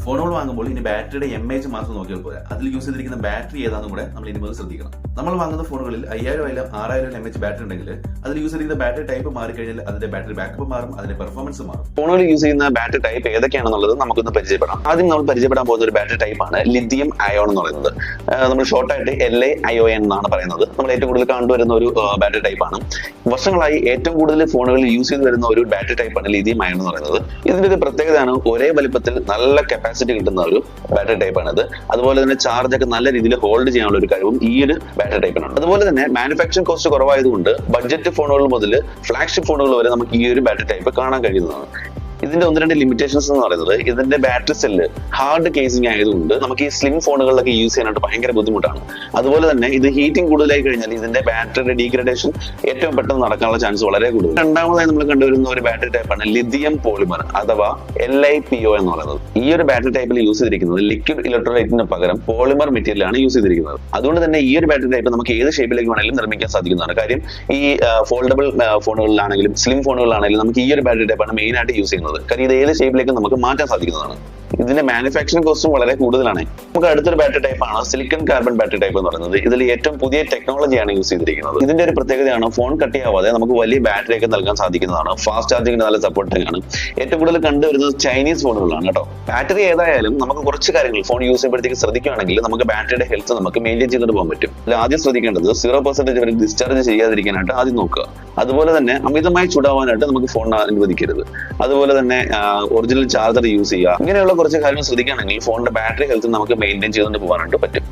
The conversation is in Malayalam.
ഫോണുകൾ വാങ്ങുമ്പോൾ ഇനി ബാറ്ററിയുടെ MAH മാത്രം നോക്കിയാൽ പോരാ, അതിൽ യൂസ് ചെയ്തിരിക്കുന്ന ബാറ്ററി ഏതാണെന്നും കൂടെ നമ്മൾ ഇനി മുതൽ ശ്രദ്ധിക്കണം. നമ്മൾ വാങ്ങുന്ന ഫോണുകളിൽ 5000 6000 mAh ബാറ്ററി ഉണ്ടെങ്കിൽ അതിൽ യൂസ് ചെയ്തിരിക്കുന്ന ബാറ്ററി ടൈപ്പ് മാറിക്കഴിഞ്ഞാൽ അതിന്റെ ബാറ്ററി ബാക്കപ്പ് മാറും, അതിന്റെ പെർഫോമൻസ് മാറും. ഫോണുകൾ യൂസ് ചെയ്യുന്ന ബാറ്ററി ടൈപ്പ് ഏതൊക്കെയാണെന്നുള്ളത് നമുക്കൊന്ന് പരിചയപ്പെടാം. ആദ്യം നമ്മൾ പരിചയപ്പെടാൻ പോകുന്ന ഒരു ബാറ്ററി ടൈപ്പാണ് ലിഥിയം അയോൺ എന്ന് പറയുന്നത്. നമ്മൾ ഷോർട്ടായിട്ട് LiION എന്നാണ് പറയുന്നത്. നമ്മൾ ഏറ്റവും കൂടുതൽ കണ്ടുവരുന്ന ഒരു ബാറ്ററി ടൈപ്പാണ്. വർഷങ്ങളായി ഏറ്റവും കൂടുതൽ ഫോണുകളിൽ യൂസ് ചെയ്ത് വരുന്ന ഒരു ബാറ്ററി ടൈപ്പാണ് ലിഥിയം അയോൺ എന്ന് പറയുന്നത്. ഇതിന്റെ ഒരു പ്രത്യേകതയാണ് ഒരേ വലിപ്പത്തിൽ നല്ല കപ്പാസിറ്റി കിട്ടുന്ന ഒരു ബാറ്ററി ടൈപ്പാണിത്. അതുപോലെ തന്നെ ചാർജ് ഒക്കെ നല്ല രീതിയിൽ ഹോൾഡ് ചെയ്യാനുള്ള ഒരു കഴിവും ഈ ഒരു ബാറ്ററി ടൈപ്പിനുണ്ട്. അതുപോലെ തന്നെ മാനുഫാക്ചറിംഗ് കോസ്റ്റ് കുറവായതുകൊണ്ട് ബഡ്ജറ്റ് ഫോണുകൾ മുതൽ ഫ്ലാഗ്ഷിപ്പ് ഫോണുകൾ വരെ നമുക്ക് ഈ ഒരു ബാറ്ററി ടൈപ്പ് കാണാൻ കഴിയുന്നതാണ്. ഇതിന്റെ 1-2 ലിമിറ്റേഷൻസ് എന്ന് പറയുന്നത് ഇതിന്റെ ബാറ്ററി സെല്ല് ഹാർഡ് കേസിംഗ് ആയതുകൊണ്ട് നമുക്ക് ഈ സ്ലിം ഫോണുകളിലൊക്കെ യൂസ് ചെയ്യാനായിട്ട് ഭയങ്കര ബുദ്ധിമുട്ടാണ്. അതുപോലെ തന്നെ ഇത് ഹീറ്റിംഗ് കൂടുതലായി കഴിഞ്ഞാൽ ഇതിന്റെ ബാറ്ററിയുടെ ഡീഗ്രഡേഷൻ ഏറ്റവും പെട്ടെന്ന് നടക്കാനുള്ള ചാൻസ് വളരെ കൂടുതൽ. രണ്ടാമതായി നമ്മൾ കണ്ടുവരുന്ന ഒരു ബാറ്ററി ടൈപ്പാണ് ലിഥിയം പോളിമർ അഥവാ LiPo എന്ന് പറയുന്നത്. ഈ ഒരു ബാറ്ററി ടൈപ്പിൽ യൂസ് ചെയ്തിരിക്കുന്നത് ലിക്വിഡ് ഇലക്ട്രോലൈറ്റിന് പകരം പോളിമർ മെറ്റീരിയൽ ആണ് യൂസ് ചെയ്തിരിക്കുന്നത്. അതുകൊണ്ട് തന്നെ ഈ ഒരു ബാറ്ററി ടൈപ്പ് നമുക്ക് ഏത് ഷേപ്പിലേക്ക് വേണമെങ്കിലും നിർമ്മിക്കാൻ സാധിക്കുന്നതാണ്. കാര്യം ഈ ഫോൾഡബിൾ ഫോണുകളിലാണെങ്കിലും സ്ലിം ഫോണുകളിലാണെങ്കിലും നമുക്ക് ഈ ഒരു ബാറ്ററി ടൈപ്പാണ് മെയിൻ ആയിട്ട് യൂസ് ചെയ്യുന്നത്. കാര്യം ഇത് ഏത് ഷേപ്പിലേക്ക് നമുക്ക് മാറ്റാൻ സാധിക്കുന്നതാണ്. ഇതിന്റെ മാനുഫാക്ചറിംഗ് കോസ്റ്റും വളരെ കൂടുതലാണ്. നമുക്ക് അടുത്തൊരു ബാറ്ററി ടൈപ്പാണ് സിലിക്കൺ കാർബൺ ബാറ്ററി ടൈപ്പ് എന്ന് പറയുന്നത്. ഇതിൽ ഏറ്റവും പുതിയ ടെക്നോളജിയാണ് യൂസ് ചെയ്തിരിക്കുന്നത്. ഇതിന്റെ ഒരു പ്രത്യേകതയാണ് ഫോൺ കട്ടിയാവാതെ നമുക്ക് വലിയ ബാറ്ററി ഒക്കെ നൽകാൻ സാധിക്കുന്നതാണ്. ഫാസ്റ്റ് ചാർജിങ്ങിന് നല്ല സപ്പോർട്ടിംഗ് ആണ്. ഏറ്റവും കൂടുതൽ കണ്ടുവരുന്നത് ചൈനീസ് ഫോണുകളാണ് കേട്ടോ. ബാറ്ററി ഏതായാലും നമുക്ക് കുറച്ച് കാര്യങ്ങൾ ഫോൺ യൂസ് ചെയ്യുമ്പോഴത്തേക്ക് ശ്രദ്ധിക്കുകയാണെങ്കിൽ നമുക്ക് ബാറ്ററിയുടെ ഹെൽത്ത് നമുക്ക് മെയിൻറ്റെയിൻ ചെയ്തിട്ട് പോകാൻ പറ്റും. അതിൽ ആദ്യം ശ്രദ്ധിക്കേണ്ടത് 0% വരെ ഡിസ്ചാർജ് ചെയ്യാതിരിക്കാനായിട്ട് ആദ്യം നോക്കുക. അതുപോലെ തന്നെ അമിതമായി ചൂടാവാനായിട്ട് നമുക്ക് ഫോൺ അനുവദിക്കരുത്. അതുപോലെ തന്നെ ഒറിജിനൽ ചാർജർ യൂസ് ചെയ്യുക. ഇങ്ങനെയുള്ള കുറച്ച് കാര്യങ്ങൾ ശ്രദ്ധിക്കുകയാണെങ്കിൽ ഫോണിന്റെ ബാറ്ററി ഹെൽത്ത് നമുക്ക് മെയിൻറ്റെയിൻ ചെയ്തുകൊണ്ട് പോകാനായിട്ട് പറ്റും.